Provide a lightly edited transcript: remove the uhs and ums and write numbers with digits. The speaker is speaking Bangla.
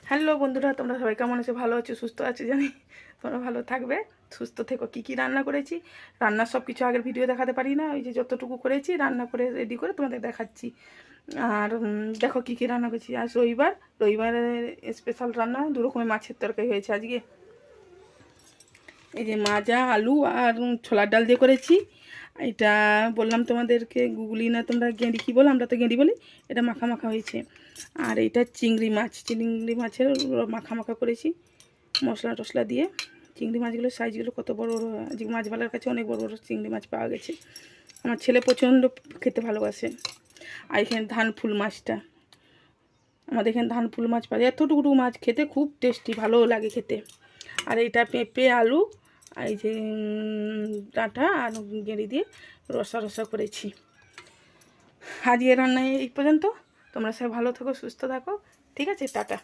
হ্যালো বন্ধুরা, তোমরা সবাই কেমন আছো? ভালো আছো, সুস্থ আছো জানি। তোমরা ভালো থাকবে, সুস্থ থেকো। কী কী রান্না করেছি, রান্নার সব কিছু আগের ভিডিও দেখাতে পারি না, ওই যে যতটুকু করেছি রান্না করে রেডি করে তোমাদের দেখাচ্ছি। আর দেখো কী কী রান্না করেছি। আজ রবিবারের স্পেশাল রান্না, দু রকমের মাছের তরকারি হয়েছে আজকে। এই যে মাজা আলু আর ছোলার ডাল দিয়ে করেছি। এটা বললাম তোমাদেরকে গুগলি না তোমরা গেঁড়ি কী বলো, আমরা তো গেঁড়ি বলি। এটা মাখা মাখা হয়েছে। আর এইটা চিংড়ি মাছের মাখা মাখা করেছি মশলা টশলা দিয়ে। চিংড়ি মাছগুলোর সাইজগুলো কত বড় বড়, আজকে মাছওয়ালার কাছে অনেক বড় বড় চিংড়ি মাছ পাওয়া গেছে। আমার ছেলে প্রচণ্ড খেতে ভালোবাসে। আর এখানে ধান ফুল মাছটা, আমাদের এখানে ধান ফুল মাছ পাওয়া যায়। এতটুকু মাছ খেতে খুব টেস্টি, ভালোও লাগে খেতে। আর এইটা পেঁপে আলু, এই যে ডাঁটা আর গেঁড়ি দিয়ে রসা রসা করেছি। আজকে রান্নায় এই পর্যন্ত। তোমরা সবাই ভালো থাকো, সুস্থ থাকো। ঠিক আছে, টাটা।